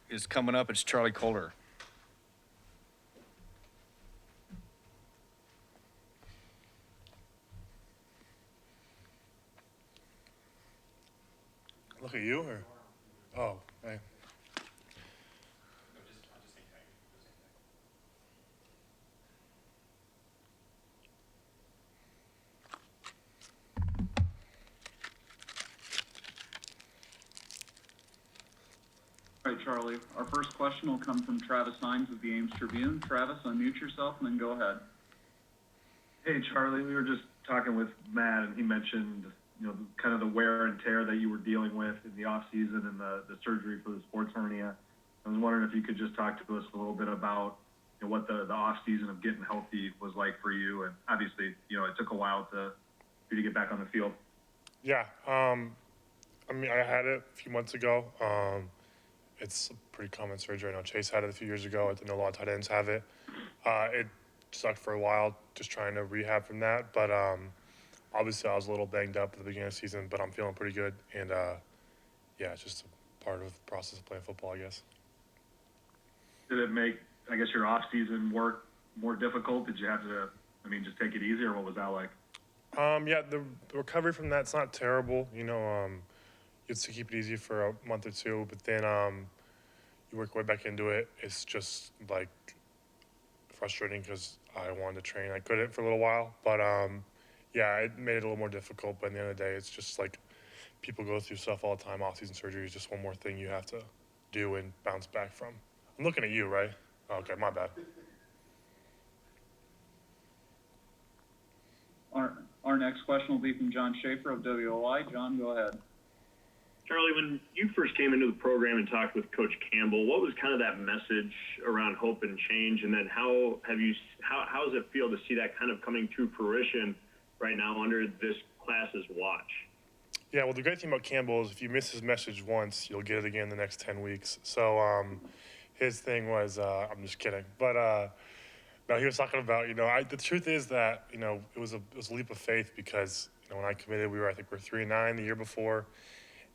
is coming up. It's Charlie Kolar. Look at you, or? Oh, hey. All right, Charlie. Our first question will come from Travis Hines of the Ames Tribune. Travis, unmute yourself and then go ahead. Hey, Charlie, we were just talking with Matt, and he mentioned, kind of the wear and tear that you were dealing with in the off season and the surgery for the sports hernia. I was wondering if you could just talk to us a little bit about what the off season of getting healthy was like for you, and obviously, it took a while for you to get back on the field. Yeah, I mean, I had it a few months ago. It's a pretty common surgery. I know Chase had it a few years ago. I know a lot of tight ends have it. It sucked for a while, just trying to rehab from that. But obviously, I was a little banged up at the beginning of the season, but I'm feeling pretty good. And yeah, it's just a part of the process of playing football, I guess. Did it make, I guess, your off season work more difficult? Did you have to, just take it easy, or what was that like? Yeah, the recovery from that's not terrible. You have to keep it easy for a month or two, but then you work way back into it. It's just like frustrating because I wanted to train. I couldn't for a little while, but yeah, it made it a little more difficult. But at the end of the day, it's just like people go through stuff all the time. Off-season surgery is just one more thing you have to do and bounce back from. I'm looking at you, right? Okay, my bad. Our next question will be from John Schaefer of WOI. John, go ahead. Charlie, when you first came into the program and talked with Coach Campbell, what was kind of that message around hope and change? And then how does it feel to see that kind of coming to fruition right now under this class's watch? Yeah, well, the great thing about Campbell is if you miss his message once, you'll get it again the next 10 weeks. So his thing was, I'm just kidding, but no, he was talking about, the truth is that, it was a leap of faith because, when I committed, I think we were 3-9 the year before.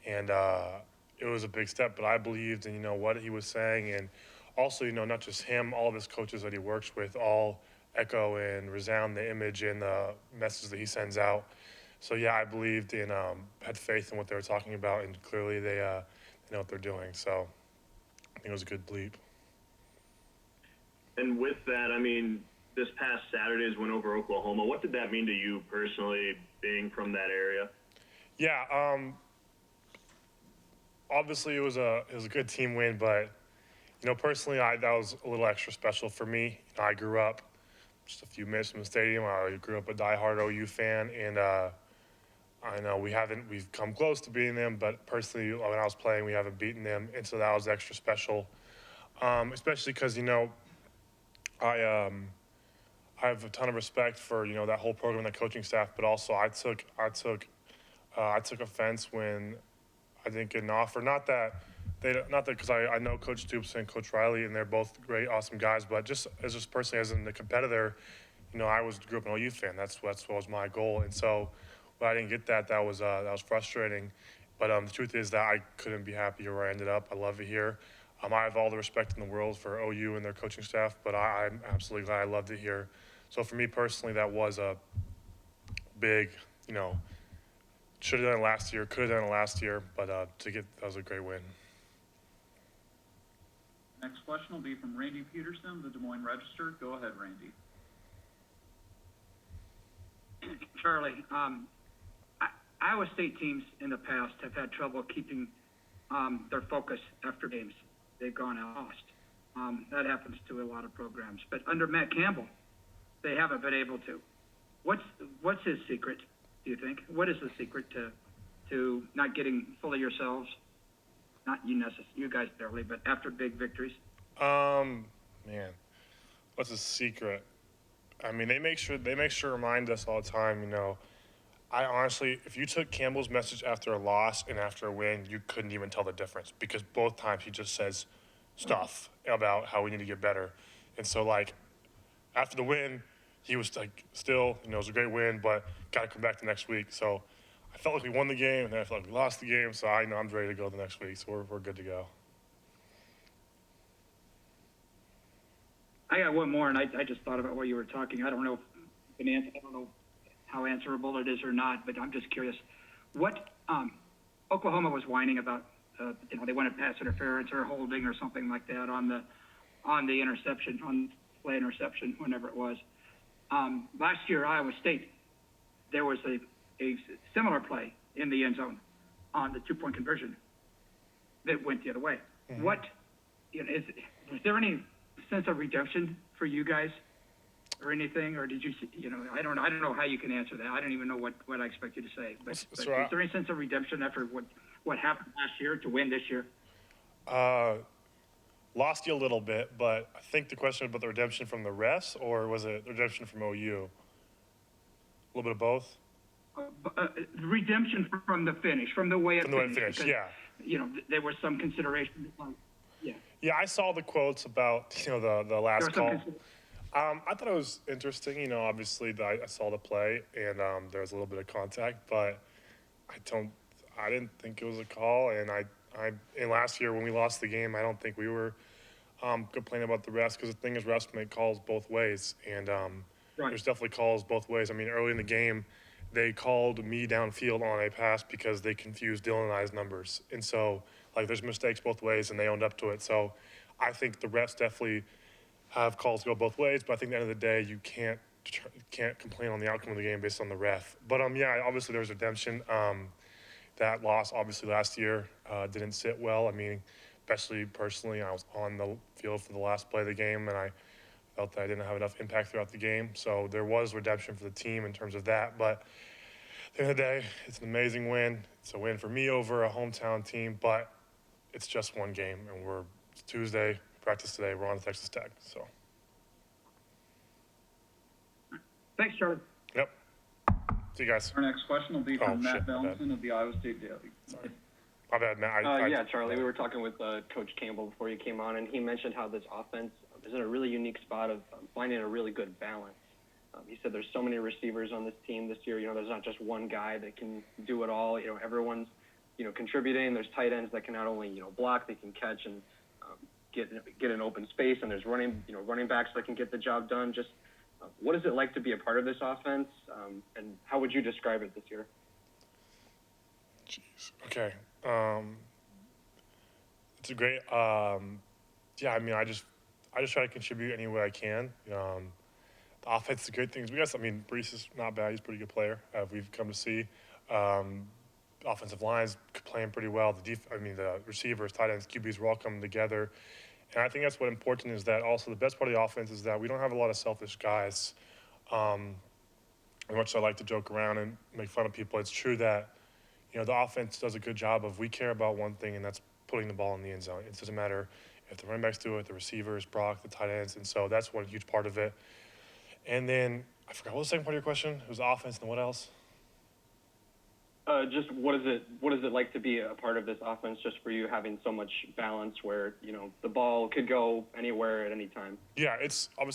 And it was a big step, but I believed in, what he was saying. And also, not just him, all of his coaches that he works with all echo and resound the image and the message that he sends out. So, yeah, I believed in, had faith in what they were talking about, and clearly they know what they're doing. So I think it was a good bleep. And with that, this past Saturday's win over Oklahoma, what did that mean to you personally, being from that area? Yeah, obviously it was a good team win, but personally, that was a little extra special for me. I grew up just a few minutes from the stadium. I grew up a diehard OU fan, and I know we've come close to beating them, but personally, when I was playing, we haven't beaten them, and so that was extra special. Especially because I have a ton of respect for that whole program, that coaching staff, but also I took offense when I didn't get an offer. Not that because I know Coach Stoops and Coach Riley, and they're both great, awesome guys. But just personally, as a competitor, I grew up an OU fan. That's what was my goal. And so when I didn't get that, that was frustrating. But the truth is that I couldn't be happier where I ended up. I love it here. I have all the respect in the world for OU and their coaching staff, but I'm absolutely glad I loved it here. So for me personally, that was a big, should have done it last year, could have done it last year, but that was a great win. Next question will be from Randy Peterson, the Des Moines Register. Go ahead, Randy. Charlie, Iowa State teams in the past have had trouble keeping their focus after games. They've gone out lost. That happens to a lot of programs. But under Matt Campbell, they haven't been able to. What's his secret, do you think? What is the secret to not getting full of yourselves? Not you guys barely, but after big victories? Man, what's the secret? They make sure to remind us all the time, I honestly, if you took Campbell's message after a loss and after a win, you couldn't even tell the difference because both times he just says stuff about how we need to get better. And so, after the win, he was still, it was a great win, but got to come back the next week. So I felt like we won the game, and then I felt like we lost the game. So I know I'm ready to go the next week. So we're good to go. I got one more, and I just thought about what you were talking. I don't know if you can answer. I don't know how answerable it is or not, but I'm just curious. What Oklahoma was whining about? They wanted pass interference or holding or something like that on the interception, on play interception, whenever it was. Last year, Iowa State, there was a similar play in the end zone on the 2-point conversion that went the other way. Mm-hmm. What, was there any sense of redemption for you guys or anything, or did you, I don't know how you can answer that. I don't even know what I expect you to say, but is there any sense of redemption after what happened last year to win this year? Lost you a little bit, but I think the question about the redemption from the refs, or was it the redemption from OU? A little bit of both? Redemption from the finish, from the way it finished. Because, yeah. There was some consideration. Yeah. Yeah, I saw the quotes about, the last call. I thought it was interesting. Obviously I saw the play and there was a little bit of contact, but I didn't think it was a call. And and last year when we lost the game, I don't think we were complaining about the refs, because the thing is, refs make calls both ways, and there's definitely calls both ways. I mean, early in the game, they called me downfield on a pass because they confused Dylan and I's numbers, and so there's mistakes both ways, and they owned up to it. So I think the refs definitely have calls go both ways, but I think at the end of the day, you can't complain on the outcome of the game based on the ref. But yeah, obviously there's redemption. That loss, obviously, last year didn't sit well. I mean, especially personally, I was on the field for the last play of the game, and I felt that I didn't have enough impact throughout the game. So there was redemption for the team in terms of that. But at the end of the day, it's an amazing win. It's a win for me over a hometown team, but it's just one game, and it's Tuesday, practice today, we're on to Texas Tech. So. Thanks, Charlie. Yep. See you guys. Our next question will be from Matt Valentin of the Iowa State Daily. Sorry. My bad, Matt. Yeah, Charlie, we were talking with Coach Campbell before you came on, and he mentioned how this offense is in a really unique spot of finding a really good balance. He said there's so many receivers on this team this year. There's not just one guy that can do it all. Everyone's, contributing. There's tight ends that can not only, block, they can catch and get an open space, and there's running backs that can get the job done. Just what is it like to be a part of this offense, and how would you describe it this year? Jeez. Okay. It's a great. Yeah, I mean, I just try to contribute any way I can. The offense, the great things we got. I mean, Brees is not bad. He's a pretty good player. We've come to see. Offensive lines playing pretty well. The receivers, tight ends, QBs were all coming together. And I think that's what important is that also the best part of the offense is that we don't have a lot of selfish guys. As much as I like to joke around and make fun of people, it's true that, the offense does a good job of, we care about one thing, and that's putting the ball in the end zone. It doesn't matter if the running backs do it, the receivers, Brock, the tight ends, and so that's one huge part of it. And then, I forgot, what was the second part of your question? It was offense, and what else? Just what is it like to be a part of this offense, just for you having so much balance where, the ball could go anywhere at any time? Yeah, it's a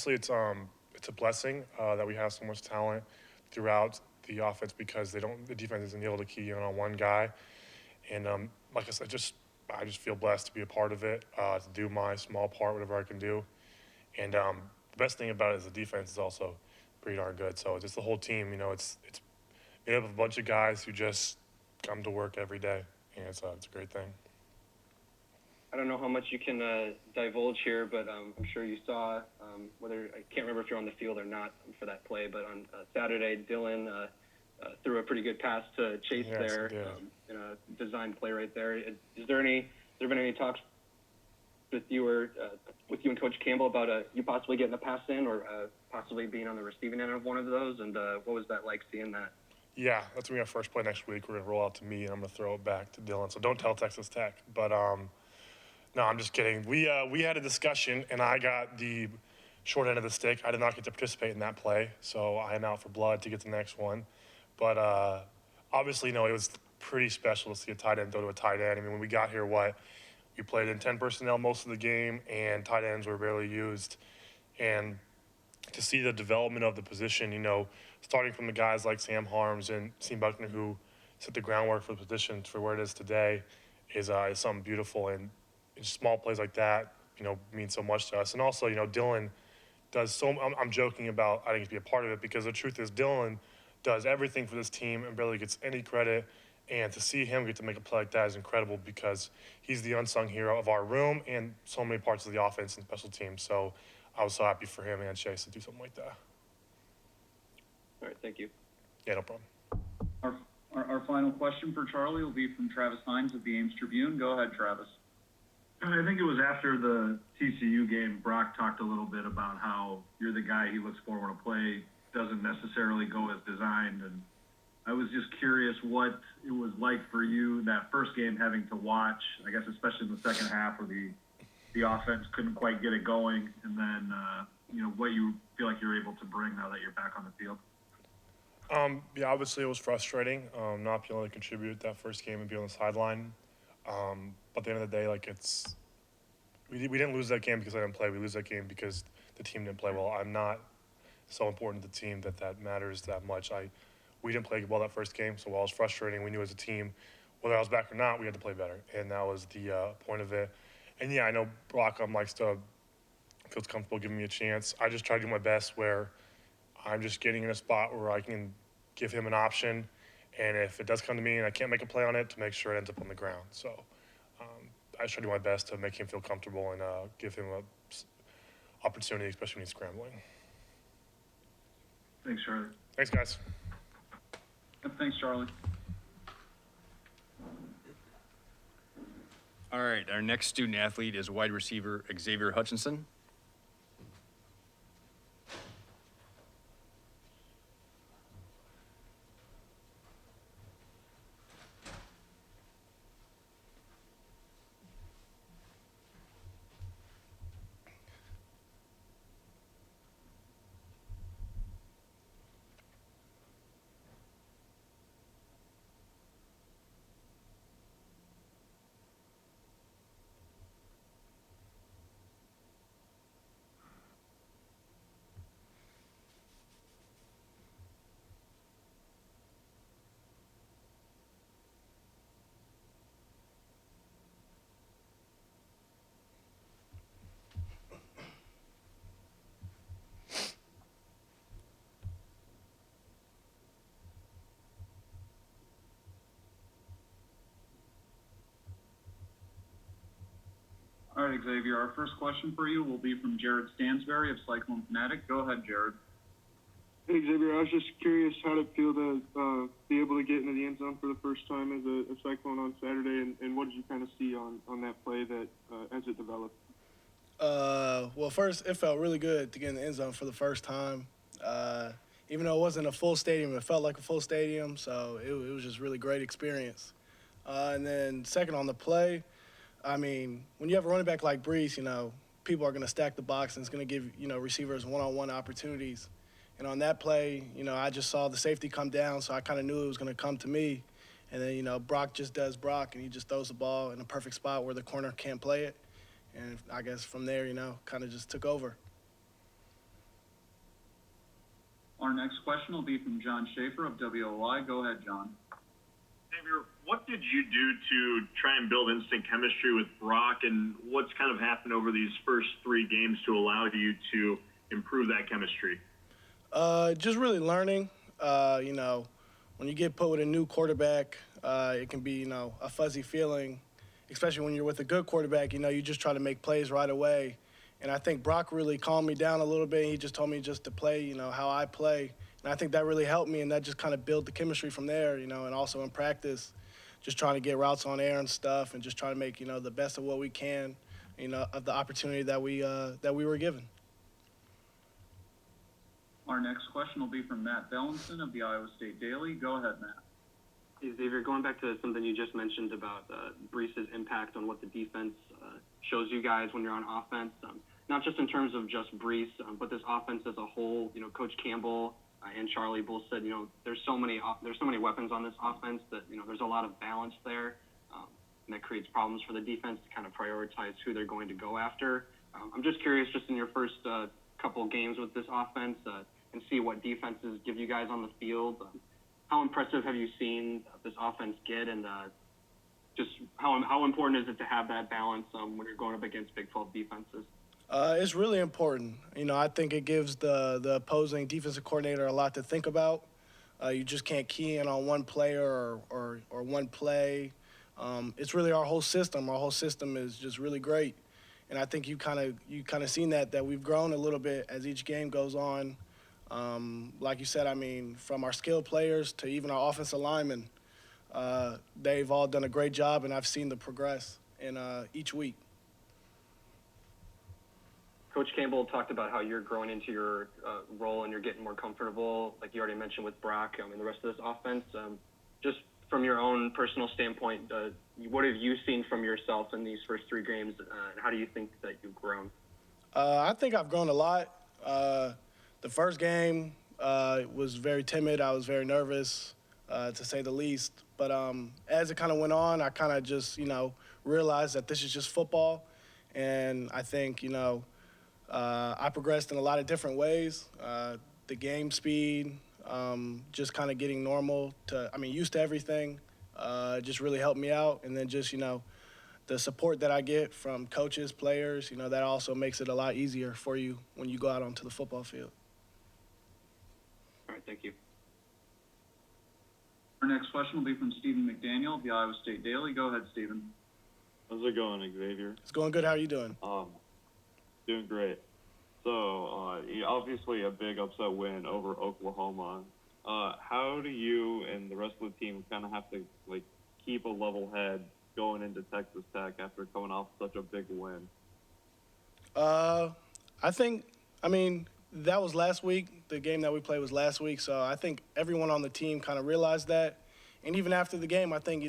blessing that we have so much talent throughout the offense, because the defense isn't able to key in on one guy. And like I said, I just feel blessed to be a part of it, to do my small part, whatever I can do. And the best thing about it is the defense is also pretty darn good. So just the whole team, it's made up of a bunch of guys who just come to work every day, and it's a great thing. I don't know how much you can divulge here, but I'm sure you saw, I can't remember if you're on the field or not for that play, but on Saturday, Dylan threw a pretty good pass to Chase there in a design play right there. Has there been any talks with you and Coach Campbell about you possibly getting a pass in, or possibly being on the receiving end of one of those? And what was that like, seeing that? Yeah, that's going to be our first play next week. We're going to roll out to me, and I'm going to throw it back to Dylan. So don't tell Texas Tech. But no, I'm just kidding. We had a discussion, and I got the short end of the stick. I did not get to participate in that play, so I am out for blood to get the next one. But obviously, it was pretty special to see a tight end throw to a tight end. I mean, when we got here, we played in 10 personnel most of the game, and tight ends were barely used. And to see the development of the position, starting from the guys like Sam Harms and Sean Buckner, who set the groundwork for the position for where it is today, is something beautiful. And small plays like that, mean so much to us. And also, Dylan does so. I'm joking about I think to be a part of it because the truth is Dylan does everything for this team and barely gets any credit. And to see him get to make a play like that is incredible because he's the unsung hero of our room and so many parts of the offense and special teams. So I was so happy for him and Chase to do something like that. All right, thank you. Yeah, no problem. Our final question for Charlie will be from Travis Hines of the Ames Tribune. Go ahead, Travis. I think it was after the TCU game, Brock talked a little bit about how you're the guy he looks for when a play doesn't necessarily go as designed. And I was just curious what it was like for you that first game having to watch, I guess especially in the second half where the offense couldn't quite get it going. And then, what you feel like you're able to bring now that you're back on the field. Yeah, obviously it was frustrating not being able to contribute that first game and be on the sideline. But at the end of the day, we didn't lose that game because I didn't play. We lose that game because the team didn't play well. I'm not so important to the team that matters that much. We didn't play well that first game, so while it was frustrating, we knew as a team, whether I was back or not, we had to play better, and that was the point of it. And yeah, I know Brock feels comfortable giving me a chance. I just try to do my best where I'm just getting in a spot where I can give him an option, and if it does come to me and I can't make a play on it, to make sure it ends up on the ground. So I try to do my best to make him feel comfortable and give him an opportunity, especially when he's scrambling. Thanks, Charlie. Thanks, guys. Thanks, Charlie. All right, our next student athlete is wide receiver Xavier Hutchinson. All right, Xavier, our first question for you will be from Jared Stansberry of Cyclone Fanatic. Go ahead, Jared. Hey, Xavier, I was just curious how did it feel to be able to get into the end zone for the first time as a Cyclone on Saturday, and what did you kind of see on that play that as it developed? Well, first, it felt really good to get in the end zone for the first time. Even though it wasn't a full stadium, it felt like a full stadium, so it was just really great experience. And then second on the play, I mean, when you have a running back like Brees, people are going to stack the box and it's going to give, receivers one-on-one opportunities. And on that play, I just saw the safety come down, so I kind of knew it was going to come to me. And then, Brock just does Brock, and he just throws the ball in a perfect spot where the corner can't play it. And I guess from there, kind of just took over. Our next question will be from John Schaefer of WOI. Go ahead, John. Xavier, what did you do to try and build instant chemistry with Brock, and what's kind of happened over these first 3 games to allow you to improve that chemistry? Just really learning. When you get put with a new quarterback, it can be, a fuzzy feeling, especially when you're with a good quarterback. You just try to make plays right away. And I think Brock really calmed me down a little bit. He just told me just to play, how I play. And I think that really helped me, and that just kind of built the chemistry from there, and also in practice, just trying to get routes on air and stuff and just trying to make, the best of what we can, of the opportunity that we were given. Our next question will be from Matt Bellinson of the Iowa State Daily. Go ahead, Matt. Hey, Xavier, going back to something you just mentioned about Brees' impact on what the defense shows you guys when you're on offense, not just in terms of just Brees, but this offense as a whole. Coach Campbell and Charlie both said, there's so many weapons on this offense that there's a lot of balance there, and that creates problems for the defense to kind of prioritize who they're going to go after. I'm just curious, just in your first couple of games with this offense, and see what defenses give you guys on the field. How impressive have you seen this offense get, and just how important is it to have that balance when you're going up against Big 12 defenses? It's really important. You know, I think it gives the opposing defensive coordinator a lot to think about. You just can't key in on one player or one play. It's really our whole system. Our whole system is just really great, and I think you kind of seen that we've grown a little bit as each game goes on. Like you said, I mean, from our skilled players to even our offensive linemen, they've all done a great job, and I've seen the progress in each week. Coach Campbell talked about how you're growing into your role and you're getting more comfortable, like you already mentioned with Brock and the rest of this offense. Just from your own personal standpoint, what have you seen from yourself in these first 3 games, and how do you think that you've grown? I think I've grown a lot. The first game was very timid. I was very nervous, to say the least. But as it kind of went on, I kind of just, realized that this is just football. And I think, I progressed in a lot of different ways. The game speed, just kind of getting used to everything, just really helped me out. And then just, the support that I get from coaches, players, that also makes it a lot easier for you when you go out onto the football field. All right, thank you. Our next question will be from Stephen McDaniel of the Iowa State Daily. Go ahead, Stephen. How's it going, Xavier? It's going good. How are you doing? Doing great. So, obviously a big upset win over Oklahoma. How do you and the rest of the team kind of have to keep a level head going into Texas Tech after coming off such a big win? That was last week. The game that we played was last week. So I think everyone on the team kind of realized that. And even after the game, I think,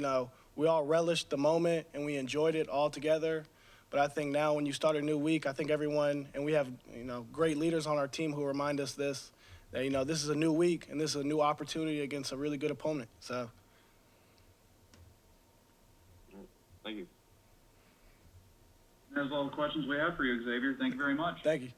we all relished the moment and we enjoyed it all together. But I think now when you start a new week, I think everyone, and we have, great leaders on our team who remind us that, this is a new week and this is a new opportunity against a really good opponent. So. Thank you. That's all the questions we have for you, Xavier. Thank you very much. Thank you.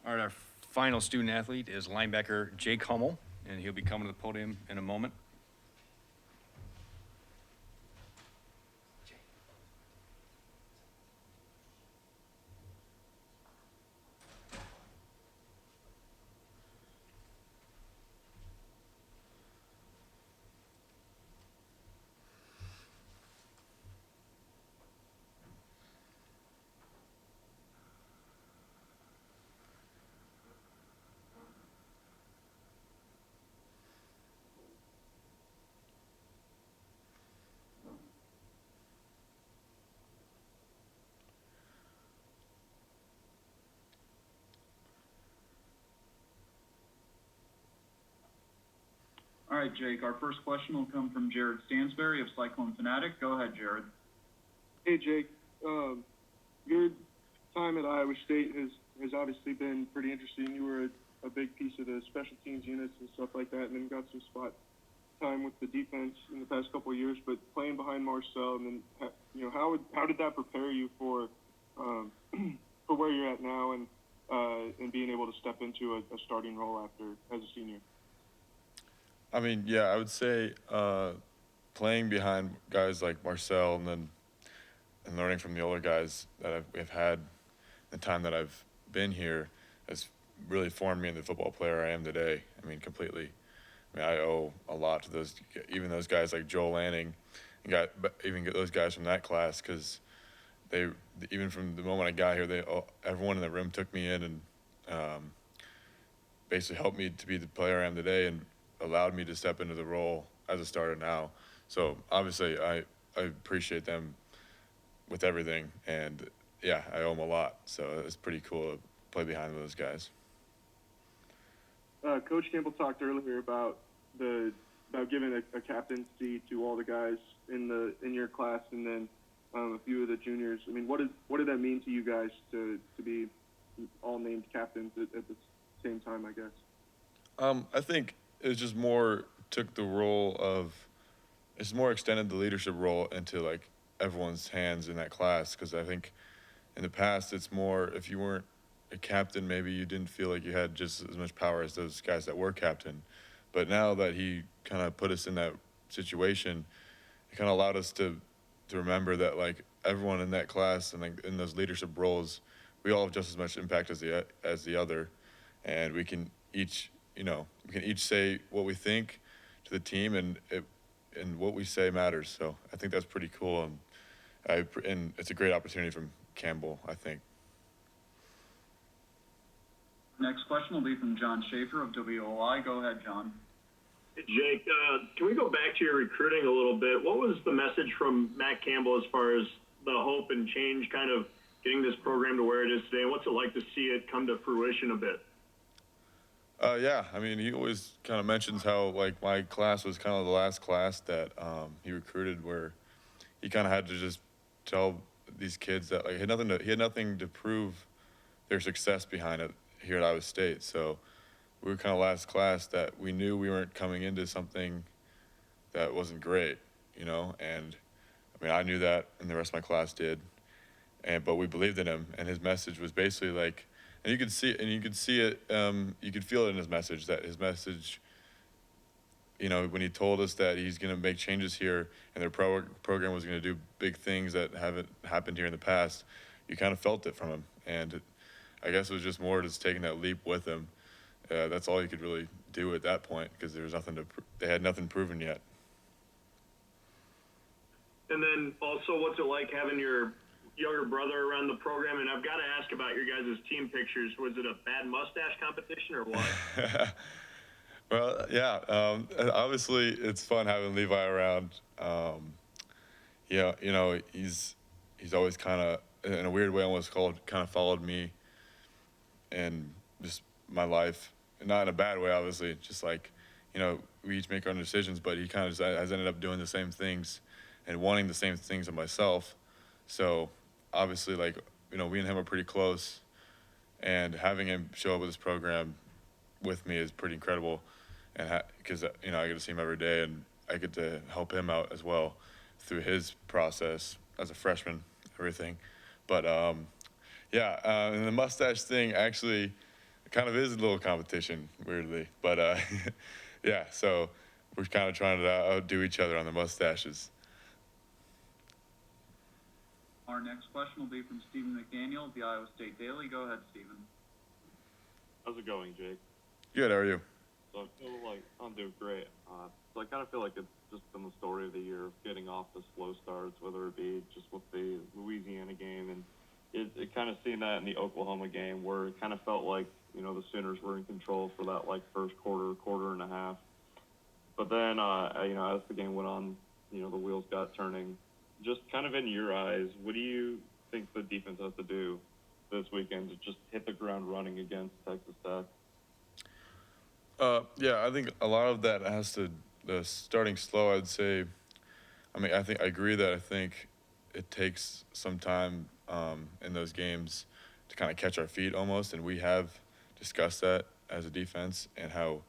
All right, our final student athlete is linebacker Jake Hummel, and he'll be coming to the podium in a moment. All right, Jake, our first question will come from Jared Stansberry of Cyclone Fanatic. Go ahead, Jared. Hey, Jake. Your time at Iowa State has obviously been pretty interesting. You were a big piece of the special teams units and stuff like that, and then got some spot time with the defense in the past couple of years. But playing behind Marcel, and then how did that prepare you for where you're at now and being able to step into a starting role as a senior? I would say playing behind guys like Marcel and learning from the older guys that I've had the time that I've been here has really formed me into the football player I am today. Completely. I owe a lot to those guys like Joel Lanning, and even those guys from that class, because even from the moment I got here, everyone in the room took me in and basically helped me to be the player I am today, and allowed me to step into the role as a starter now. So obviously I appreciate them with everything, and I owe them a lot. So it's pretty cool to play behind those guys. Coach Campbell talked earlier about giving a captaincy to all the guys in your class, and then a few of the juniors. What did that mean to you guys to be all named captains at the same time, I guess? I think it was just took the role of, it's more extended the leadership role into everyone's hands in that class, because I think in the past it's more, if you weren't a captain, maybe you didn't feel like you had just as much power as those guys that were captain. But now that he kind of put us in that situation, it kind of allowed us to remember that like everyone in that class and like in those leadership roles, we all have just as much impact as the other, and we can each say what we think to the team, and what we say matters. So I think that's pretty cool, and it's a great opportunity from Campbell, I think. Next question will be from John Schaefer of WOI. Go ahead, John. Jake, can we go back to your recruiting a little bit? What was the message from Matt Campbell as far as the hope and change kind of getting this program to where it is today? And what's it like to see it come to fruition a bit? Yeah, I mean, he always kind of mentions how like my class was kind of the last class that he recruited, where he kind of had to just tell these kids that like he had nothing to prove their success behind it here at Iowa State. So we were kind of last class that we knew we weren't coming into something that wasn't great, you know. And I mean, I knew that, and the rest of my class did. But we believed in him, and his message was basically like, and you could see it, you could feel it in his message, that his message, you know, when he told us that he's going to make changes here and their program was going to do big things that haven't happened here in the past, you kind of felt it from him. And I guess it was just more just taking that leap with him. That's all you could really do at that point, because there was they had nothing proven yet. And then also, what's it like having your younger brother around the program? And I've got to ask about your guys' team pictures. Was it a bad mustache competition or what? Well, yeah. Obviously, it's fun having Levi around. Yeah, you know, he's always kind of, in a weird way, almost kind of followed me and just my life. Not in a bad way, obviously. Just like, you know, we each make our own decisions, but he kind of has ended up doing the same things and wanting the same things of myself. So obviously, like, you know, we and him are pretty close, and having him show up with this program with me is pretty incredible. And because you know, I get to see him every day, and I get to help him out as well through his process as a freshman, everything. But yeah, and the mustache thing actually kind of is a little competition, weirdly. But yeah, so we're kind of trying to outdo each other on the mustaches. Our next question will be from Stephen McDaniel of the Iowa State Daily. Go ahead, Stephen. How's it going, Jake? Good, how are you? So I feel like I'm doing great. So I kind of feel like it's just been the story of the year of getting off the slow starts, whether it be just with the Louisiana game, and it kind of seen that in the Oklahoma game, where it kind of felt like, you know, the Sooners were in control for that like first quarter and a half. But then, you know, as the game went on, you know, the wheels got turning. Just kind of in your eyes, what do you think the defense has to do this weekend to just hit the ground running against Texas Tech? Yeah, I think a lot of that has to, starting slow, I'd say. I mean, I agree that I think it takes some time in those games to kind of catch our feet almost, and we have discussed that as a defense and how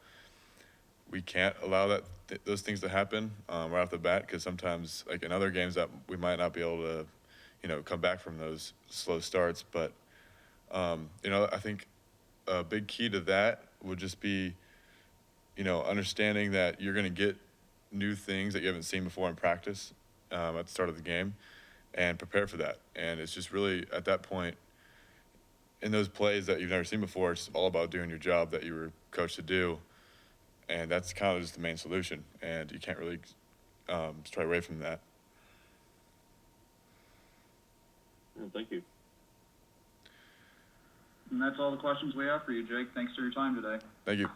we can't allow those things to happen right off the bat, because sometimes, like in other games, that we might not be able to, you know, come back from those slow starts. But you know, I think a big key to that would just be, you know, understanding that you're going to get new things that you haven't seen before in practice at the start of the game, and prepare for that. And it's just really at that point, in those plays that you've never seen before, it's all about doing your job that you were coached to do. And that's kind of just the main solution. And you can't really stray away from that. Thank you. And that's all the questions we have for you, Jake. Thanks for your time today. Thank you.